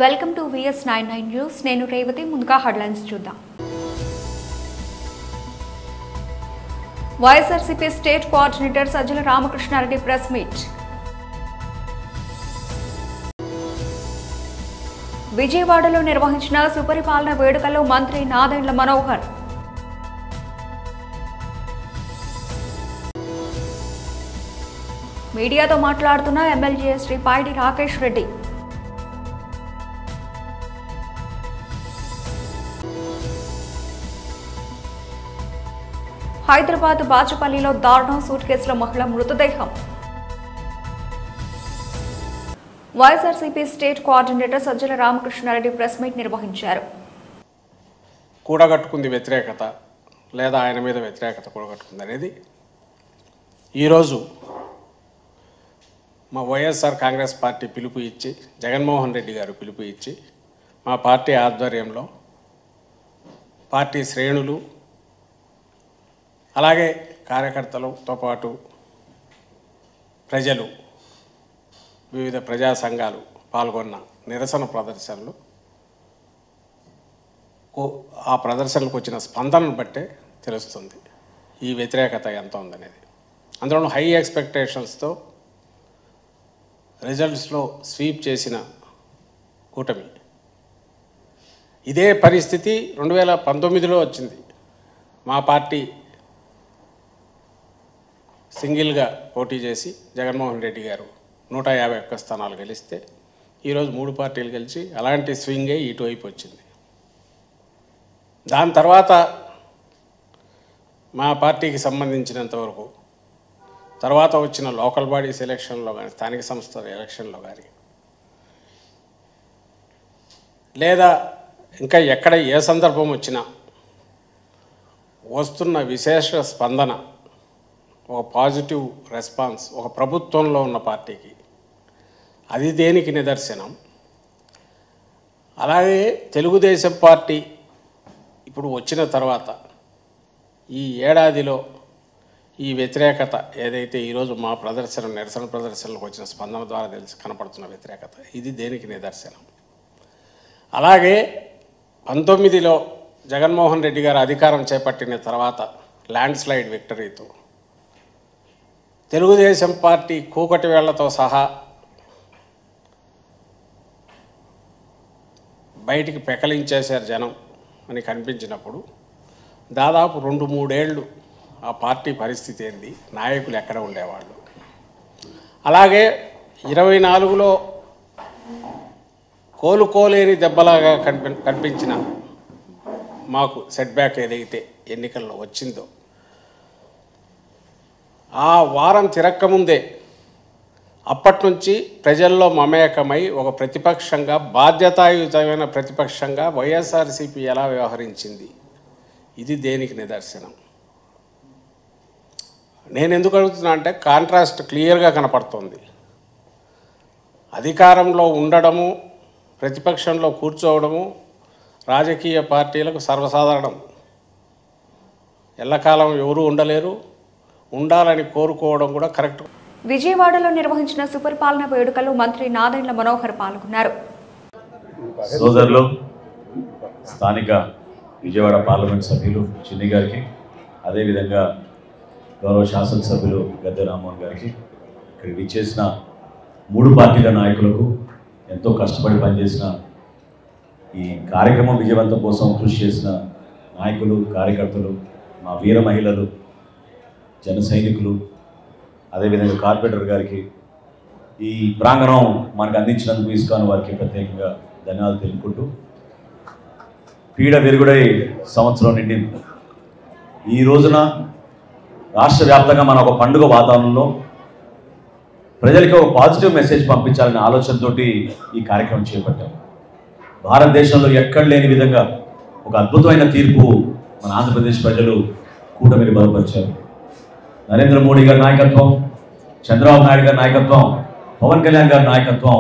Welcome to VS99 news. నేను రేవతి. ముందుగా headlines చూద్దాం. YSRCP state coordinator Sajjala Ramakrishna Reddy press meet. విజయవాడలో నిర్వహించిన సుపరిపాలన వేడుకల్లో మంత్రి నాదెండ్ల మనోహర్. మీడియాతో మాట్లాడుతున్న ఎమ్మెల్యే శ్రీ పాయిడి రాకేష్ రెడ్డి. హైదరాబాద్ బాచుపల్లిలో దారుణం, సూట్ కేసులో మహిళ మృతదేహం. YSRCP state coordinator Sajjala Ramakrishna Reddy press meet నిర్వహించారు. కూడగట్టుకుంది వ్యతిరేకత లేదా ఆయన మీద వ్యతిరేకత కూడగట్టుకుంది అనేది ఈరోజు మా వైఎస్ఆర్ కాంగ్రెస్ పార్టీ పిలుపు ఇచ్చి, జగన్మోహన్ రెడ్డి గారు పిలుపు ఇచ్చి, మా పార్టీ ఆధ్వర్యంలో పార్టీ శ్రేణులు అలాగే కార్యకర్తలతో పాటు ప్రజలు, వివిధ ప్రజా సంఘాలు పాల్గొన్న నిరసన ప్రదర్శనలు, ఆ ప్రదర్శనలకు వచ్చిన స్పందనను బట్టే తెలుస్తుంది ఈ వ్యతిరేకత ఎంత ఉందనేది. అందులో హై ఎక్స్పెక్టేషన్స్తో రిజల్ట్స్లో స్వీప్ చేసిన కూటమి. ఇదే పరిస్థితి 2019లో వచ్చింది. మా పార్టీ సింగిల్గా పోటీ చేసి జగన్మోహన్ రెడ్డి గారు 151 స్థానాలు గెలిస్తే ఈరోజు 3 పార్టీలు గెలిచి అలాంటి స్వింగే ఇటువైపు వచ్చింది. దాని తర్వాత మా పార్టీకి సంబంధించినంతవరకు తర్వాత వచ్చిన లోకల్ బాడీస్ ఎలక్షన్లో కానీ, స్థానిక సంస్థల ఎలక్షన్లో కానీ, లేదా ఇంకా ఎక్కడ ఏ సందర్భం వచ్చినా వస్తున్న విశేష స్పందన, ఒక పాజిటివ్ రెస్పాన్స్ ఒక ప్రభుత్వంలో ఉన్న పార్టీకి, అది దేనికి నిదర్శనం. అలాగే తెలుగుదేశం పార్టీ ఇప్పుడు వచ్చిన తర్వాత ఈ ఏడాదిలో ఈ వ్యతిరేకత ఏదైతే ఈరోజు మా నిరసన ప్రదర్శనలకు వచ్చిన స్పందన ద్వారా కనపడుతున్న వ్యతిరేకత, ఇది దేనికి నిదర్శనం. అలాగే 19లో జగన్మోహన్ రెడ్డి గారు అధికారం చేపట్టిన తర్వాత ల్యాండ్ స్లైడ్ విక్టరీతో తెలుగుదేశం పార్టీ కూకటి వేళ్లతో సహా బయటికి పెకలించేశారు జనం అని కనిపించినప్పుడు, దాదాపు 2-3 ఏళ్ళు ఆ పార్టీ పరిస్థితి ఏంది, నాయకులు ఎక్కడ ఉండేవాళ్ళు. అలాగే 24లో కోలుకోలేని దెబ్బలాగా కనిపించిన మాకు సెట్ బ్యాక్ ఏదైతే ఎన్నికల్లో వచ్చిందో, ఆ వారం తిరక్కముందే అప్పటి నుంచి ప్రజల్లో మమేకమై ఒక ప్రతిపక్షంగా, బాధ్యతాయుతమైన ప్రతిపక్షంగా వైఎస్ఆర్సీపీ ఎలా వ్యవహరించింది, ఇది దేనికి నిదర్శనం. నేను ఎందుకు అడుగుతున్నా అంటే కాంట్రాస్ట్ క్లియర్గా కనపడుతుంది. అధికారంలో ఉండడము, ప్రతిపక్షంలో కూర్చోవడము రాజకీయ పార్టీలకు సర్వసాధారణం. ఎల్లకాలం ఎవరూ ఉండలేరు, ఉండాలని కోరుకోవడం కూడా కరెక్ట్. విజయవాడలో నిర్వహించిన సుపరిపాలన వేడుకల్లో మంత్రి నాదెండ్ల మనోహర్ పాల్గొన్నారు. సోదరులు, స్థానిక విజయవాడ పార్లమెంట్ సభ్యులు చిన్ని గారికి, అదేవిధంగా గౌరవ శాసనసభ్యులు గద్దె రామ్మోహన్ గారికి, ఇక్కడికి విచ్చేసిన 3 పార్టీల నాయకులకు, ఎంతో కష్టపడి పనిచేసిన ఈ కార్యక్రమం విజయవంతం కోసం కృషి చేసిన నాయకులు, కార్యకర్తలు, మా వీర మహిళలు, జన సైనికులు, అదేవిధంగా కార్పొరేటర్ గారికి, ఈ ప్రాంగణం మనకు అందించినందుకు ఇస్కాన్ వారికి ప్రత్యేకంగా ధన్యవాదాలు తెలుపుకుంటూ, పీడ విరుగుడై సంవత్సరం నిండింది. ఈ రోజున రాష్ట్ర వ్యాప్తంగా మన ఒక పండుగ వాతావరణంలో ప్రజలకి ఒక పాజిటివ్ మెసేజ్ పంపించాలనే ఆలోచనతో ఈ కార్యక్రమం చేపట్టాం. భారతదేశంలో ఎక్కడ లేని విధంగా ఒక అద్భుతమైన తీర్పు మన ఆంధ్రప్రదేశ్ ప్రజలు కూటమిని బలపరిచారు. నరేంద్ర మోడీ గారి నాయకత్వం, చంద్రబాబు నాయుడు గారి నాయకత్వం, పవన్ కళ్యాణ్ గారి నాయకత్వం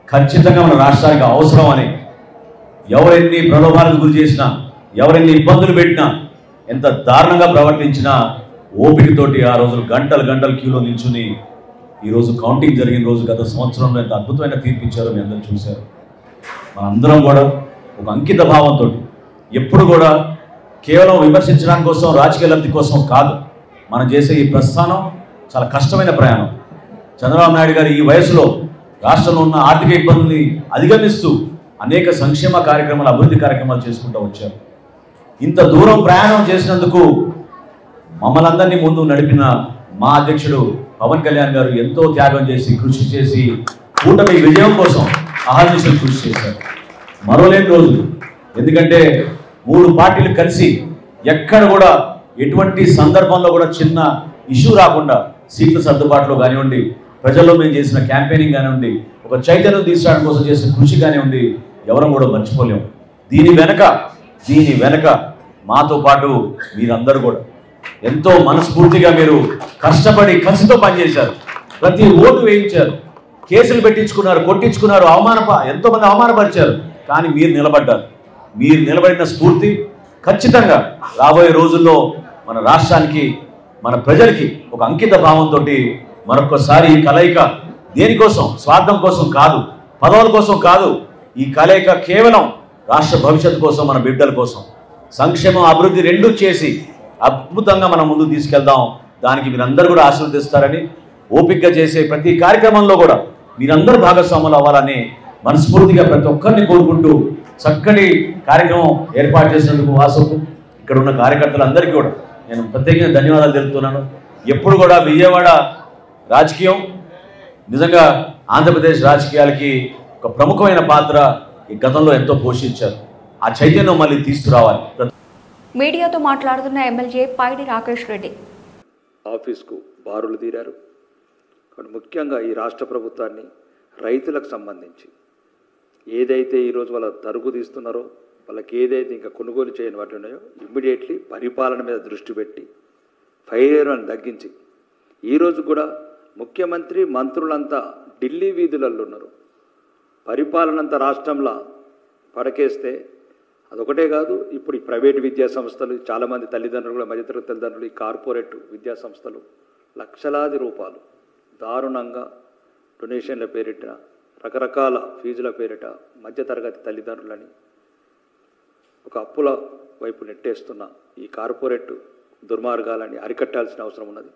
ఖచ్చితంగా మన రాష్ట్రానికి అవసరం అని, ఎవరెన్ని ప్రలోభాలకు గురి చేసినా, ఎవరెన్ని ఇబ్బందులు పెట్టినా, ఎంత దారుణంగా ప్రవర్తించినా ఓపికతోటి ఆ రోజులు గంటలు క్యూలో నిల్చుని ఈరోజు కౌంటింగ్ జరిగిన రోజు గత సంవత్సరంలో ఎంత అద్భుతమైన తీర్పు ఇచ్చారో మీ అందరూ చూశారు. మనందరం కూడా ఒక అంకిత భావంతో ఎప్పుడు కూడా కేవలం విమర్శించడానికి కోసం రాజకీయ లబ్ధి కోసం కాదు మనం చేసే ఈ ప్రస్థానం చాలా కష్టమైన ప్రయాణం. చంద్రబాబు నాయుడు గారు ఈ వయసులో రాష్ట్రంలో ఉన్న ఆర్థిక ఇబ్బందుల్ని అధిగమిస్తూ అనేక సంక్షేమ కార్యక్రమాలు అభివృద్ధి కార్యక్రమాలు చేసుకుంటూ వచ్చారు. ఇంత దూరం ప్రయాణం చేసినందుకు మమ్మల్ని అందరినీ ముందు నడిపిన మా అధ్యక్షుడు పవన్ కళ్యాణ్ గారు ఎంతో త్యాగం చేసి కృషి చేసి కూటమి విజయం కోసం అహర్నిశలు కృషి చేశారు. మరోలేని రోజులు, ఎందుకంటే 3 పార్టీలు కలిసి ఎక్కడ కూడా ఎటువంటి సందర్భంలో కూడా చిన్న ఇష్యూ రాకుండా సీట్ల సర్దుబాటులో కానివ్వండి, ప్రజల్లో మేము చేసిన క్యాంపెయినింగ్ కానివ్వండి, ఒక చైతన్యం తీసుకురావడం కోసం చేసిన కృషి కానివ్వండి, ఎవరం కూడా మర్చిపోలేము. దీని వెనక మాతో పాటు మీరందరూ కూడా ఎంతో మనస్ఫూర్తిగా మీరు కష్టపడి కసితో పనిచేశారు. ప్రతి ఓటు వేయించారు, కేసులు పెట్టించుకున్నారు, కొట్టించుకున్నారు, ఎంతో మంది అవమానపరిచారు. కానీ మీరు నిలబడ్డారు. మీరు నిలబడిన స్ఫూర్తి ఖచ్చితంగా రాబోయే రోజుల్లో మన రాష్ట్రానికి, మన ప్రజలకి ఒక అంకిత భావంతో మరొకసారి ఈ కలయిక దేనికోసం, స్వార్థం కోసం కాదు, పదవుల కోసం కాదు, ఈ కలయిక కేవలం రాష్ట్ర భవిష్యత్తు కోసం, మన బిడ్డల కోసం, సంక్షేమం అభివృద్ధి రెండూ చేసి అద్భుతంగా మనం ముందుకు తీసుకెళ్దాం. దానికి మీరందరూ కూడా ఆశీర్వదిస్తారని, ఓపికగా చేసే ప్రతి కార్యక్రమంలో కూడా మీరందరూ భాగస్వాములు అవ్వాలని మనస్ఫూర్తిగా ప్రతి ఒక్కరిని కోరుకుంటూ చక్కటి కార్యక్రమం ఏర్పాటు చేసినందుకు వాసుకు, ఇక్కడ ఉన్న కార్యకర్తలందరికీ కూడా నేను ప్రత్యేకంగా ధన్యవాదాలు తెలుపుతున్నాను. ఎప్పుడు కూడా విజయవాడ రాజకీయం నిజంగా ఆంధ్రప్రదేశ్ రాజకీయాలకి ఒక ప్రముఖమైన పాత్ర ఈ గతంలో ఎంతో పోషించారు. ఆ చైతన్యం మళ్ళీ తీసుకురావాలి. మీడియాతో మాట్లాడుతున్న ఎమ్మెల్యే పైడి రాకేష్ రెడ్డి ఆఫీస్కు బారులు తీరారు. కానీ ముఖ్యంగా ఈ రాష్ట్ర ప్రభుత్వాన్ని రైతులకు సంబంధించి ఏదైతే ఈరోజు వాళ్ళ తరుగు తీస్తున్నారో, వాళ్ళకి ఏదైతే ఇంకా కొనుగోలు చేయని వాటి ఉన్నాయో ఇమ్మీడియట్లీ పరిపాలన మీద దృష్టి పెట్టి ఫైర్ను తగ్గించి, ఈరోజు కూడా ముఖ్యమంత్రి మంత్రులంతా ఢిల్లీ వీధులలో ఉన్నారు. పరిపాలన అంతా రాష్ట్రంలో పడకేస్తే అదొకటే కాదు, ఇప్పుడు ఈ ప్రైవేటు విద్యా సంస్థలు, చాలామంది తల్లిదండ్రులు కూడా, మధ్యతరగతి తల్లిదండ్రులు, ఈ కార్పొరేట్ విద్యా సంస్థలు లక్షలాది రూపాయలు దారుణంగా డొనేషన్ల పేరిట, రకరకాల ఫీజుల పేరిట మధ్యతరగతి తల్లిదండ్రులని ఒక అప్పుల వైపు నెట్టేస్తున్న ఈ కార్పొరేట్ దుర్మార్గాలని అరికట్టాల్సిన అవసరం ఉన్నది.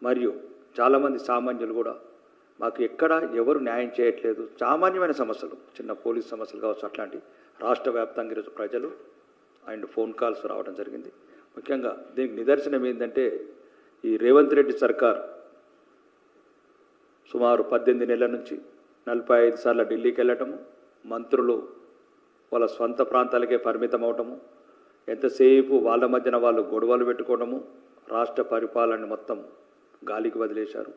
మరియు చాలామంది సామాన్యులు కూడా మాకు ఎక్కడ ఎవరు న్యాయం చేయట్లేదు, సామాన్యమైన సమస్యలు, చిన్న పోలీస్ సమస్యలు కావచ్చు, అట్లాంటి రాష్ట్ర వ్యాప్తంగా ఈరోజు ప్రజలు అండ్ ఫోన్ కాల్స్ రావడం జరిగింది. ముఖ్యంగా దీనికి నిదర్శనం ఏంటంటే, ఈ రేవంత్ రెడ్డి సర్కార్ సుమారు 18 నెలల నుంచి 45 సార్లు ఢిల్లీకి వెళ్ళటము, మంత్రులు వాళ్ళ స్వంత ప్రాంతాలకే పరిమితం అవటము, ఎంతసేపు వాళ్ళ మధ్యన వాళ్ళు గొడవలు పెట్టుకోవడము, రాష్ట్ర పరిపాలనని మొత్తం గాలికి వదిలేశారు.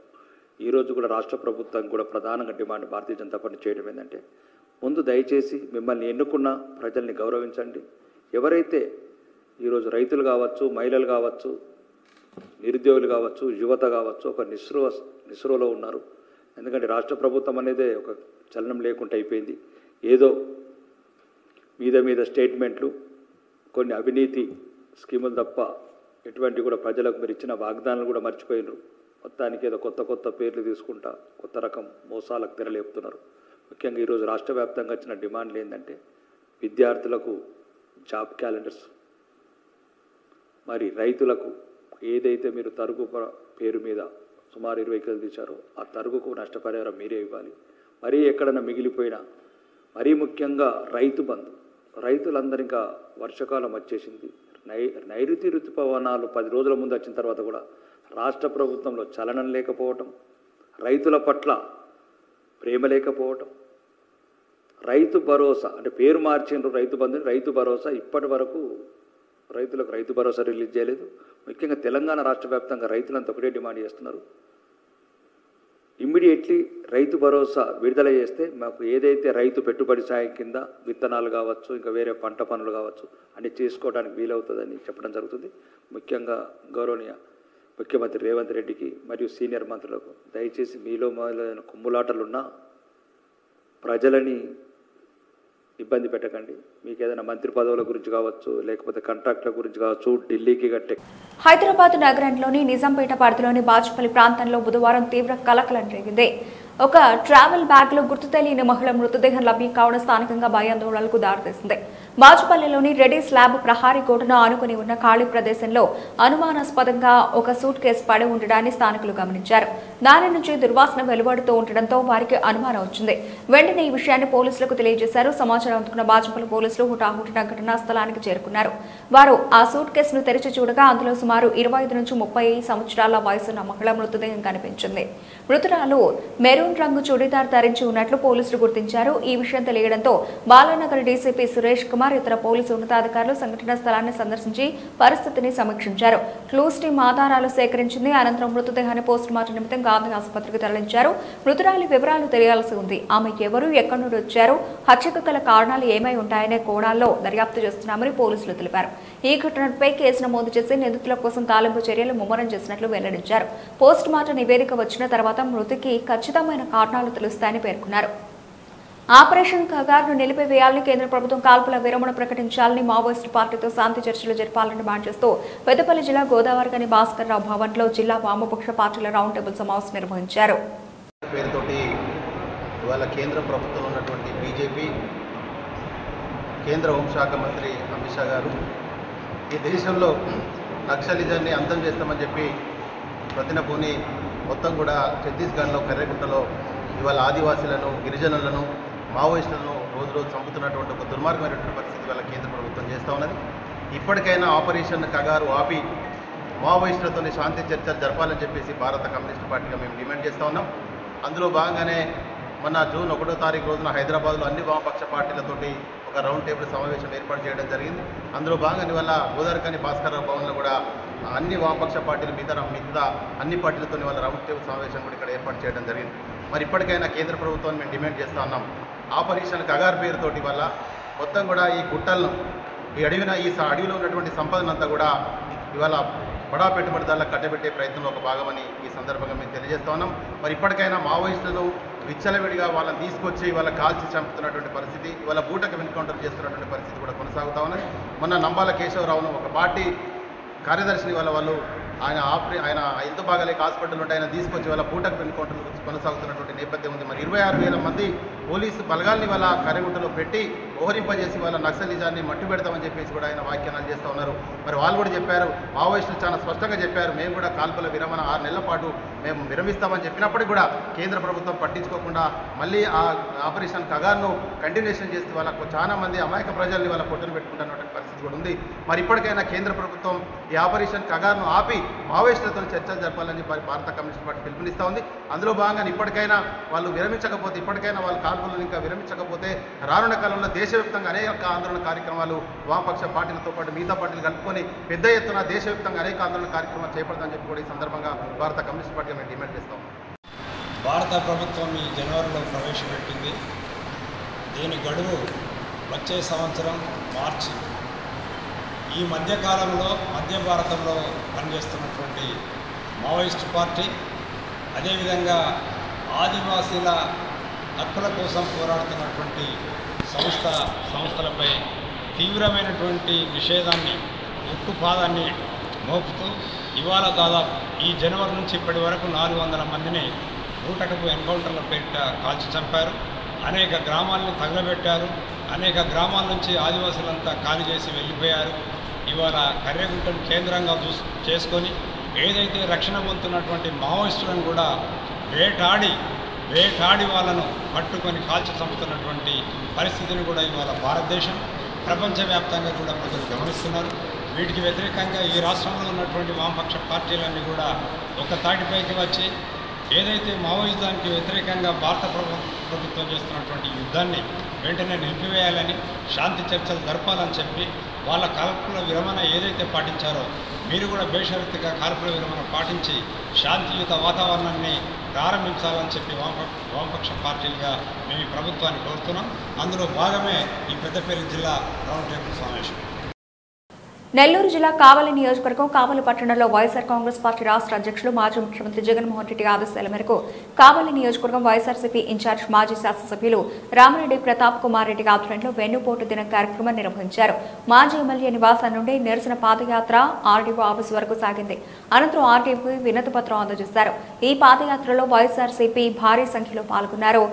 ఈరోజు కూడా రాష్ట్ర ప్రభుత్వం కూడా ప్రధానంగా డిమాండ్ భారతీయ జనతా పార్టీ చేయడం ఏంటంటే, ముందు దయచేసి మిమ్మల్ని ఎన్నుకున్న ప్రజల్ని గౌరవించండి. ఎవరైతే ఈరోజు రైతులు కావచ్చు, మహిళలు కావచ్చు, నిరుద్యోగులు కావచ్చు, యువత కావచ్చు ఒక నిస్రువలో ఉన్నారు. ఎందుకంటే రాష్ట్ర ప్రభుత్వం అనేది ఒక చలనం లేకుండా అయిపోయింది. ఏదో మీద స్టేట్మెంట్లు, కొన్ని అవినీతి స్కీములు తప్ప ఎటువంటి కూడా ప్రజలకు మీరు ఇచ్చిన వాగ్దానాలు కూడా మర్చిపోయినారు. మొత్తానికి ఏదో కొత్త పేర్లు తీసుకుంటా కొత్త రకం మోసాలకు తెరలేపుతున్నారు. ముఖ్యంగా ఈరోజు రాష్ట్ర వ్యాప్తంగా వచ్చిన డిమాండ్లు ఏంటంటే, విద్యార్థులకు జాబ్ క్యాలెండర్స్, మరి రైతులకు ఏదైతే మీరు తరుగు పేరు మీద సుమారు 20 ఎకరాలు తీశారో ఆ తరుగుకు నష్టపరిహారం మీరే ఇవ్వాలి. మరీ ఎక్కడన్నా మిగిలిపోయినా, మరీ ముఖ్యంగా రైతు బంధు, రైతులందరూ ఇంకా వర్షాకాలం వచ్చేసింది, నైరుతి ఋతుపవనాలు 10 రోజుల ముందు వచ్చిన తర్వాత కూడా రాష్ట్ర ప్రభుత్వంలో చలనం లేకపోవటం, రైతుల పట్ల ప్రేమ లేకపోవటం, రైతు భరోసా అంటే పేరు మార్చిండ్రు రైతు బంధుని, రైతు భరోసా ఇప్పటి వరకు రైతులకు రైతు భరోసా రిలీజ్ చేయలేదు. ముఖ్యంగా తెలంగాణ రాష్ట్ర వ్యాప్తంగా రైతులంతా ఒకటే డిమాండ్ చేస్తున్నారు, ఇమ్మీడియట్లీ రైతు భరోసా విడుదల చేస్తే మాకు ఏదైతే రైతు పెట్టుబడి సాయం కింద విత్తనాలు కావచ్చు, ఇంకా వేరే పంట పనులు కావచ్చు అన్ని చేసుకోవడానికి వీలవుతుందని చెప్పడం జరుగుతుంది. ముఖ్యంగా గౌరవనీయ ముఖ్యమంత్రి రేవంత్ రెడ్డికి మరియు సీనియర్ మంత్రులకు దయచేసి మీలో మొదలైన కుమ్ములాటలున్నా ప్రజలని ఇబ్బంది పెట్టకండి. మీకు ఏదైనా మంత్రి పదవుల గురించి కావచ్చు, లేకపోతే కాంట్రాక్టుల గురించి కావచ్చు, ఢిల్లీకి కట్టే. హైదరాబాద్ నగరంలోని నిజాంపేట పరిధిలోని బాచుపల్లి ప్రాంతంలో బుధవారం తీవ్ర కలకలం జరిగింది. ఒక ట్రావెల్ బ్యాగ్ లో గుర్తు తెలియని మహిళ మృతదేహం లభ్యం కావడం స్థానికంగా భయాందోళనలకు దారితీసింది. బాచుపల్లిలోని రెడీ స్లాబ్ ప్రహారీ గోడను ఆనుకుని ఉన్న ఖాళీ ప్రదేశంలో అనుమానాస్పదంగా ఒక సూట్ కేసు పడి ఉండడాన్ని స్థానికులు గమనించారు. దాని నుంచి దుర్వాసన వెలువడుతూ ఉండడంతో వారికి అనుమానం వచ్చింది. వెంటనే ఈ విషయాన్ని పోలీసులకు తెలియజేశారు. సమాచారం అందుకున్న బాచుపల్లి పోలీసులు హుటాహుటిన ఘటనా స్థలానికి చేరుకున్నారు. వారు ఆ సూట్ కేసును తెరిచి చూడగా అందులో సుమారు 25 నుంచి 30 సంవత్సరాల వయసున్న మహిళ మృతదేహం కనిపించింది. మృతురాలు మెరూన్ రంగు చుడీదార్ ధరించి ఉన్నట్లు పోలీసులు గుర్తించారు. ఈ విషయం తెలియడంతో బాలానగర్ డీసీపీ సురేష్ కుమార్ ఇతర పోలీసు ఉన్నతాధికారులు సంఘటనా స్థలాన్ని సందర్శించి పరిస్థితిని సమీక్షించారు. క్లూస్ టీమ్ ఆధారాలు సేకరించింది. అనంతరం మృతదేహాన్ని పోస్టుమార్టం నిమిత్తం గాంధీ ఆసుపత్రికి తరలించారు. మృతురాలి వివరాలు తెలియాల్సి ఉంది. ఆమె ఎవరు, ఎక్కడి నుండి వచ్చారు, హత్యకు గల కారణాలు ఏమై ఉంటాయనే కోణాల్లో దర్యాప్తు చేస్తున్నామని పోలీసులు తెలిపారు. ఈ ఘటనపై కేసు నమోదు చేసి నిందితుల కోసం తాలింపు చర్యలు ముమ్మరం చేసినట్లు వెల్లడించారు. పోస్టుమార్టం నివేదిక వచ్చిన తర్వాత మృతికి ఖచ్చితమైన కారణాలు తెలుస్తాయని పేర్కొన్నారు. ఆపరేషన్ కగార్ను నిలిపివేయాలని కేంద్ర ప్రభుత్వం కాల్పుల విరమణ ప్రకటించాలని మావోయిస్టు పార్టీతో శాంతి చర్చలు జరపాలని డిమాండ్ చేస్తూ పెద్దపల్లి జిల్లా గోదావరిగని భాస్కర్ రావు భవన్లో జిల్లా వామపక్ష పార్టీల రౌండ్ టేబుల్ సమావేశం నిర్వహించారు. ఇవాళ కేంద్ర ప్రభుత్వంలో ఉన్నటువంటి బీజేపీ కేంద్ర హోంశాఖ మంత్రి అమిత్ షా గారు ఈ దేశంలో నక్సలిజాన్ని అంతం చేస్తామని చెప్పి ప్రతినపూని మొత్తం కూడా ఛత్తీస్గఢ్లో కర్రెగుట్టలో ఇవాళ ఆదివాసీలను, గిరిజనులను, మావోయిస్టులను రోజు చంపుతున్నటువంటి ఒక దుర్మార్గమైనటువంటి పరిస్థితి వల్ల కేంద్ర ప్రభుత్వం చేస్తూ ఉన్నది. ఇప్పటికైనా ఆపరేషన్ కగారు ఆపి మావోయిస్టులతో శాంతి చర్చలు జరపాలని చెప్పేసి భారత కమ్యూనిస్ట్ పార్టీగా మేము డిమాండ్ చేస్తూ ఉన్నాం. అందులో భాగంగానే మొన్న జూన్ 1వ తారీఖు రోజున హైదరాబాద్లో అన్ని వామపక్ష పార్టీలతోటి ఒక రౌండ్ టేబుల్ సమావేశం ఏర్పాటు చేయడం జరిగింది. అందులో భాగంగా వల్ల గోదావరికని భాస్కర్ రావు భవన్లో కూడా అన్ని వామపక్ష పార్టీలు మిగతా అన్ని పార్టీలతో వాళ్ళ రౌండ్ టేబుల్ సమావేశం కూడా ఇక్కడ ఏర్పాటు చేయడం జరిగింది. మరి ఇప్పటికైనా కేంద్ర ప్రభుత్వాన్ని మేము డిమాండ్ చేస్తూ ఉన్నాం. ఆపరేషన్ కగార్ పేరుతోటి వల్ల మొత్తం కూడా ఈ గుట్టలను ఈ అడవిలో ఉన్నటువంటి సంపదనంతా కూడా ఇవాళ బడా పెట్టుబడిదారులకు కట్టబెట్టే ప్రయత్నంలో ఒక భాగమని ఈ సందర్భంగా మేము తెలియజేస్తా ఉన్నాం. మరి ఇప్పటికైనా మావోయిస్టులను విచ్చలవిడిగా వాళ్ళని తీసుకొచ్చి వాళ్ళ కాల్చి చంపుతున్నటువంటి పరిస్థితి, ఇవాళ బూటకు ఎన్కౌంటర్ చేస్తున్నటువంటి పరిస్థితి కూడా కొనసాగుతూ ఉన్నది. మొన్న నంబాల కేశవరావును ఒక పార్టీ కార్యదర్శిని వాళ్ళు ఆయన ఎంత బాగాలేక హాస్పిటల్ ఉంటే ఆయన తీసుకొచ్చి వాళ్ళ బూటకు ఎన్కౌంటర్ కొనసాగుతున్నటువంటి నేపథ్యం ఉంది. మరి 26,000 మంది పోలీసు బలగాల్ని వాళ్ళ కరెగుట్టలో పెట్టి ఓహరింపజేసి వాళ్ళ నక్సలిజాన్ని మట్టు పెడతామని చెప్పేసి కూడా ఆయన వ్యాఖ్యానాలు చేస్తూ ఉన్నారు. మరి వాళ్ళు కూడా చెప్పారు, మావోయిస్టులు చాలా స్పష్టంగా చెప్పారు, మేము కూడా కాల్పుల విరమణ 6 నెలల పాటు మేము విరమిస్తామని చెప్పినప్పటికీ కూడా కేంద్ర ప్రభుత్వం పట్టించుకోకుండా మళ్ళీ ఆ ఆపరేషన్ కగార్ను కంటిన్యూషన్ చేస్తే వాళ్ళకు చాలా మంది అమాయక ప్రజల్ని వాళ్ళ పొట్టును పెట్టుకుంటున్నటువంటి పరిస్థితి కూడా ఉంది. మరి ఇప్పటికైనా కేంద్ర ప్రభుత్వం ఈ ఆపరేషన్ కగార్ను ఆపి మావోయిస్టులతో చర్చలు జరపాలని చెప్పి భారత కమ్యూనిస్ట్ పార్టీ పిలుపునిస్తూ ఉంది. అందులో భాగంగా ఇప్పటికైనా వాళ్ళు విరమించకపోతే, ఇప్పటికైనా వాళ్ళ కాల్పులను ఇంకా విరమించకపోతే రానున్న కాలంలో దేశవ్యాప్తంగా అనేక ఆందోళన కార్యక్రమాలు వామపక్ష పార్టీలతో పాటు మిగతా పార్టీలు కలుపుకొని పెద్ద ఎత్తున దేశవ్యాప్తంగా అనేక ఆందోళన కార్యక్రమాలు చేపడతామని చెప్పి కూడా ఈ సందర్భంగా భారత కమ్యూనిస్ట్ పార్టీ మేము డిమాండ్ చేస్తాం. భారత ప్రభుత్వం ఈ జనవరిలో ప్రవేశపెట్టింది. దీని గడువు వచ్చే సంవత్సరం మార్చి. ఈ మధ్యకాలంలో మధ్య భారతంలో పనిచేస్తున్నటువంటి మావోయిస్ట్ పార్టీ, అదేవిధంగా ఆదివాసీల హక్కుల కోసం పోరాడుతున్నటువంటి సంస్థలపై తీవ్రమైనటువంటి నిషేధాన్ని, ఉక్కుపాదాన్ని మోపుతూ ఇవాళ దాదాపు ఈ జనవరి నుంచి ఇప్పటి వరకు 400 మందిని బూటకపు ఎన్కౌంటర్ల పేరిట కాల్చి చంపారు. అనేక గ్రామాలను తగలబెట్టారు. అనేక గ్రామాల నుంచి ఆదివాసులంతా ఖాళీ చేసి వెళ్ళిపోయారు. ఇవాళ కర్రెగుట్టను కేంద్రంగా చేసుకొని ఏదైతే రక్షణ పొందుతున్నటువంటి మావోయిస్టులను కూడా వేటాడి వాళ్ళను పట్టుకొని కాల్చి చంపుతున్నటువంటి పరిస్థితిని కూడా ఇవాళ భారతదేశం, ప్రపంచవ్యాప్తంగా కూడా ప్రజలు గమనిస్తున్నారు. వీటికి వ్యతిరేకంగా ఈ రాష్ట్రంలో ఉన్నటువంటి వామపక్ష పార్టీలన్నీ కూడా ఒక తాటిపైకి వచ్చి ఏదైతే మావోయిజానికి వ్యతిరేకంగా భారత ప్రభుత్వం చేస్తున్నటువంటి యుద్ధాన్ని వెంటనే నిలిపివేయాలని, శాంతి చర్చలు జరపాలని చెప్పి వాళ్ళ కాల్పుల విరమణ ఏదైతే పాటించారో మీరు కూడా బేషరతుగా కాల్పుల విరమణ పాటించి శాంతియుత వాతావరణాన్ని ప్రారంభించాలని చెప్పి వామపక్ష పార్టీలుగా మేము ఈ ప్రభుత్వాన్ని కోరుతున్నాం. అందులో భాగమే ఈ పెద్దపల్లి జిల్లా రౌండ్ టేబుల్ సమావేశం. నెల్లూరు జిల్లా కావలి నియోజకవర్గం కావలి పట్టణంలో వైఎస్ఆర్ కాంగ్రెస్ పార్టీ రాష్ట్ర అధ్యక్షులు మాజీ ముఖ్యమంత్రి జగన్మోహన్ రెడ్డి ఆదేశాల మేరకు కావలి నియోజకవర్గం వైఎస్ఆర్సీపీ ఇన్ఛార్జ్ మాజీ శాసనసభ్యులు రామిరెడ్డి ప్రతాప్ కుమార్ రెడ్డి ఆధ్వర్యంలో వెన్నుపోటు దిన కార్యక్రమం నిర్వహించారు. మాజీ ఎమ్మెల్యే నివాసం నుండి నిరసన పాదయాత్ర ఆర్డీఓ ఆఫీస్ వరకు సాగింది. అనంతరం ఆర్డీఓకి వినతి పత్రం అందజేశారు. ఈ పాదయాత్రలో వైఎస్ఆర్సీపీ భారీ సంఖ్యలో పాల్గొన్నారు.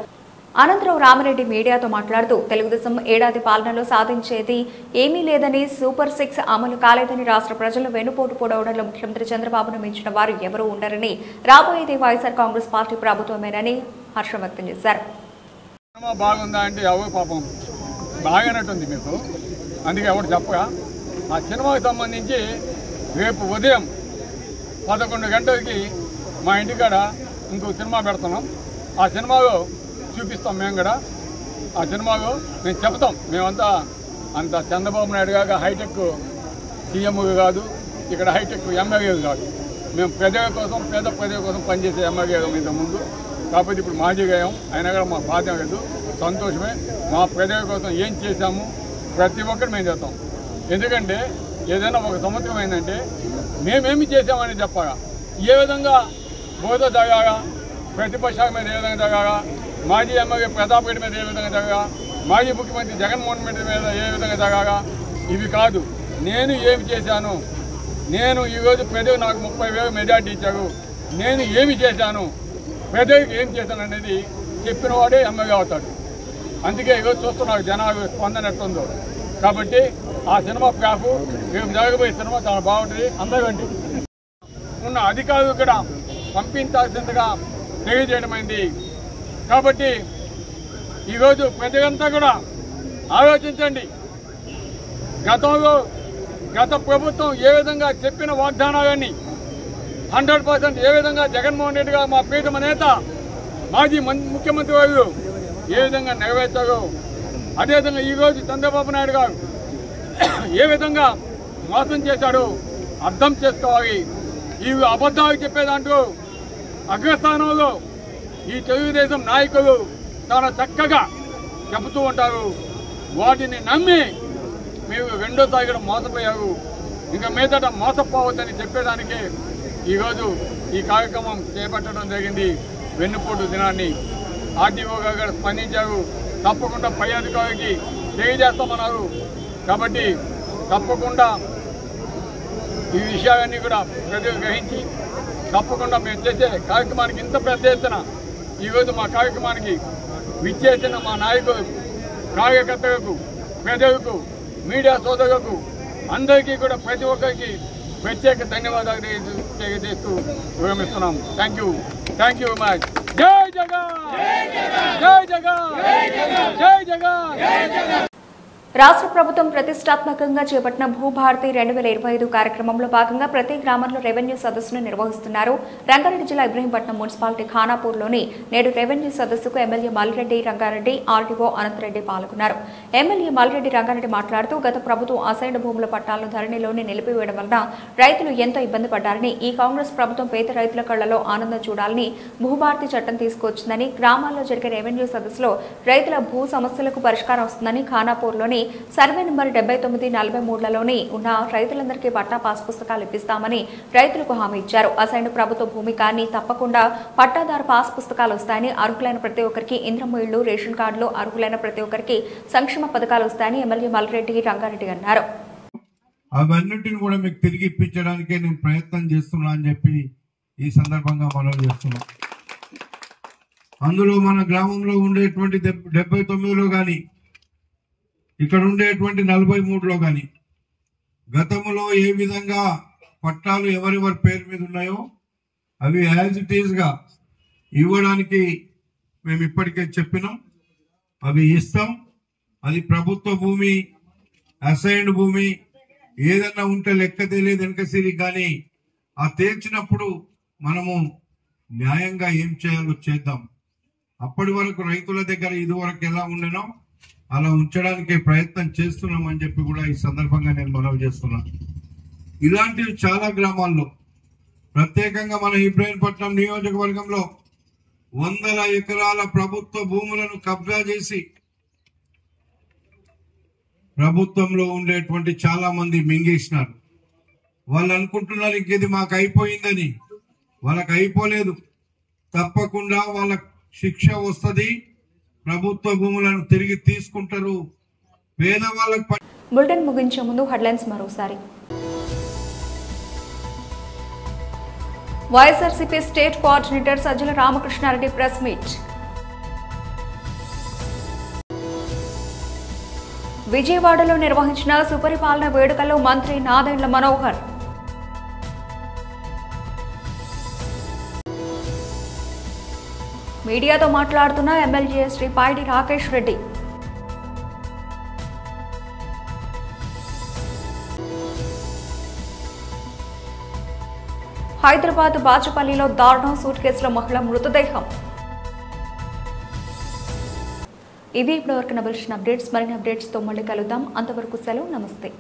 అనంతరం రామిరెడ్డి మీడియాతో మాట్లాడుతూ తెలుగుదేశం ఏడాది పాలనలో సాధించేది ఏమీ లేదని, సూపర్ 6 అమలు కాలేదని, రాష్ట్ర ప్రజలు వెన్నుపోటు పొడవడంలో ముఖ్యమంత్రి చంద్రబాబును మించిన వారు ఎవరూ ఉండరని, రాబోయేది వైఎస్ఆర్ కాంగ్రెస్ పార్టీ ప్రభుత్వమేనని హర్షం వ్యక్తం చేశారు. బాగుందా అంటే ఎవరు పాపం బాగానట్టుంది మీకు, అందుకే ఎవరు చెప్పగా ఆ సినిమాకి సంబంధించి రేపు ఉదయం 11 గంటలకి మా ఇంటికాడ ఇంకో సినిమా పెడుతున్నాం. ఆ సినిమాలో చూపిస్తాం. మేము కూడా ఆ సినిమాలో మేము చెప్తాం. మేమంతా అంత చంద్రబాబు నాయుడు గారు హైటెక్ సీఎం కాదు, ఇక్కడ హైటెక్ ఎమ్మెల్యే కాదు. మేము ప్రజల కోసం, పేద ప్రజల కోసం పనిచేసే ఎమ్మెల్యే ఇంత ముందు. కాకపోతే ఇప్పుడు మాజీ గాయం అయినా కూడా మా బాధ్యత లేదు, సంతోషమే. మా ప్రజల కోసం ఏం చేశాము ప్రతి ఒక్కరు మేము చేస్తాం. ఎందుకంటే ఏదైనా ఒక సంవత్సరం అయిందంటే మేమేమి చేసామని చెప్పగా, ఏ విధంగా బోధ జరగాగా, ప్రతిపక్షాల మీద ఏ విధంగా జరగాగా, మాజీ ఎమ్మెల్యే ప్రతాప్ రెడ్డి మీద ఏ విధంగా జరగా, మాజీ ముఖ్యమంత్రి జగన్మోహన్ రెడ్డి మీద ఏ విధంగా జరగాగా, ఇవి కాదు. నేను ఏమి చేశాను, నేను ఈరోజు ప్రజలు నాకు 30,000 మెజార్టీ ఇచ్చారు, నేను ఏమి చేశాను, ప్రజలకు ఏం చేశాను అనేది చెప్పిన వాడే ఎమ్మెల్యే అవుతాడు. అందుకే ఈరోజు చూస్తున్నారు జనాలు స్పందన ఎట్టుందో. కాబట్టి ఆ సినిమా ప్యాపు రేపు జరగబోయే సినిమా చాలా బాగుంటుంది. అందరికంటే ఉన్న అధికారులు కూడా పంపించాల్సిందిగా తెలియజేయడమైంది. కాబట్టి ఈరోజు ప్రజలంతా కూడా ఆలోచించండి. గత ప్రభుత్వం ఏ విధంగా చెప్పిన వాగ్దానాలన్నీ 100% ఏ విధంగా జగన్మోహన్ రెడ్డి గారు మా ప్రీతమ నేత మాజీ ముఖ్యమంత్రి వారు ఏ విధంగా నెరవేర్చారో, అదేవిధంగా ఈరోజు చంద్రబాబు నాయుడు గారు ఏ విధంగా మోసం చేశాడో అర్థం చేసుకోవాలి. ఈ అబద్ధాలు చెప్పేదాంట్లో అగ్రస్థానంలో ఈ తెలుగుదేశం నాయకులు చాలా చక్కగా చెబుతూ ఉంటారు. వాటిని నమ్మి మీరు రెండోసారి కూడా మోసపోయారు, ఇంకా మీదట మోసపోవద్దని చెప్పేదానికి ఈరోజు ఈ కార్యక్రమం చేపట్టడం జరిగింది. వెన్నుపోటు దినాన్ని ఆర్టీఓ గారు స్పందించారు. తప్పకుండా పై అధికారికి తెలియజేస్తామన్నారు. కాబట్టి తప్పకుండా ఈ విషయాలన్నీ కూడా ప్రజలు గ్రహించి తప్పకుండా మేము చేసే కార్యక్రమానికి ఇంత పెద్ద ఎత్తున ఈరోజు మా కార్యక్రమానికి విచ్చేసిన మా నాయకులు, కార్యకర్తలకు, ప్రజలకు, మీడియా సోదరులకు అందరికీ కూడా ప్రతి ఒక్కరికి ప్రత్యేక ధన్యవాదాలు తెలియజేస్తూ విరమిస్తున్నాం. Thank you very much. జై జగన్, జై జగన్, జై జగన్. రాష్ట్ర ప్రభుత్వం ప్రతిష్టాత్మకంగా చేపట్టిన భూభారతి 2025 కార్యక్రమంలో భాగంగా ప్రతి గ్రామంలో రెవెన్యూ సదస్సును నిర్వహిస్తున్నారు. రంగారెడ్డి జిల్లా ఇబ్రహీంపట్నం మున్సిపాలిటీ ఖానాపూర్లోని నేడు రెవెన్యూ సదస్సుకు ఎమ్మెల్యే మల్లిరెడ్డి రంగారెడ్డి, ఆర్డీఓ అనంతరెడ్డి పాల్గొన్నారు. ఎమ్మెల్యే మల్లిరెడ్డి రంగారెడ్డి మాట్లాడుతూ గత ప్రభుత్వం అసైన్డ్ భూముల పట్టాలను ధరణిలోనే నిలిపివేయడం వలన రైతులు ఎంతో ఇబ్బంది పడ్డారని, ఈ కాంగ్రెస్ ప్రభుత్వం పేద రైతుల కళ్లలో ఆనందం చూడాలని భూభారతి చట్టం తీసుకొచ్చిందని, గ్రామాల్లో జరిగే రెవెన్యూ సదస్సులో రైతుల భూ సమస్యలకు పరిష్కారం వస్తుందని, ఖానాపూర్లోని సర్వే నెంబర్ 7943లోని ఉన్న రైతులందరికీ పట్టా పాస్ పుస్తకాలు ఇప్పిస్తామని రైతులకు హామీ ఇచ్చారు. అసైన్డ్ ప్రభుత్వ భూమి కానీ తప్పకుండా పట్టాదారు పాస్ పుస్తకాలు వస్తాయని, అర్హులైన ప్రతి ఒక్కరికి ఇంద్రమ్మ ఇళ్లు, రేషన్ కార్డులు, అర్హులైన ప్రతి ఒక్కరికి సంక్షేమ పథకాలు వస్తాయని ఎమ్మెల్యే మల్లిరెడ్డి రంగారెడ్డి అన్నారు. అవన్నిటిని కూడా మీకు తిరిగి ఇప్పించడానికే నేను ప్రయత్నం చేస్తున్నా అని చెప్పి ఈ సందర్భంగా మనవి చేస్తున్నాం. అందులో మన గ్రామంలో ఉండేటువంటి 79లో కానీ, ఇక్కడ ఉండేటువంటి 43లో కానీ గతంలో ఏ విధంగా పట్టాలు ఎవరెవరి పేరు మీద ఉన్నాయో అవి యాజ్ ఇట్ ఈజ్ గా ఇవ్వడానికి మేము ఇప్పటికే చెప్పినాం. అవి ఇస్తాం. అది ప్రభుత్వ భూమి, అసైన్డ్ భూమి ఏదన్నా ఉంటే లెక్క తెలియదు వెనకసిరి, కానీ ఆ తేల్చినప్పుడు మనము న్యాయంగా ఏం చేయాలో చేద్దాం. అప్పటి వరకు రైతుల దగ్గర ఇదివరకు ఎలా ఉండనో అలా ఉంచడానికి ప్రయత్నం చేస్తున్నామని చెప్పి కూడా ఈ సందర్భంగా నేను మనవి చేస్తున్నాను. ఇలాంటివి చాలా గ్రామాల్లో, ప్రత్యేకంగా మన ఇబ్రహీంపట్నం నియోజకవర్గంలో 100 ఎకరాల ప్రభుత్వ భూములను కబ్జా చేసి ప్రభుత్వంలో ఉండేటువంటి చాలా మంది మింగేసినారు. వాళ్ళు అనుకుంటున్నారు ఇంకేది మాకు అయిపోయిందని. వాళ్ళకి అయిపోలేదు. తప్పకుండా వాళ్ళకు శిక్ష వస్తుంది. ప్రభుత్వ భూములను తిరిగి తీసుకుంటారు. పేదవాళ్ళకు. బులెటిన్ ముగించే ముందు హెడ్లైన్స్ మరోసారి. YSRCP state coordinator Sajjala Ramakrishna Reddy press meet. విజయవాడలో నిర్వహించిన సుపరిపాలన వేడుకల్లో మంత్రి నాదెండ్ల మనోహర్. మీడియాతో మాట్లాడుతున్న ఎమ్మెల్యే శ్రీ పాయిడి రాకేష్ రెడ్డి. హైదరాబాద్ బాచుపల్లిలో దారుణం, సూట్ కేసులో మహిళ మృతదేహం. ఇవి ఇప్పటివరకు నవల్సిన అప్డేట్స్. మరిన్ని అప్డేట్స్తో మళ్ళీ కలుద్దాం. అంతవరకు సెలవు. నమస్తే.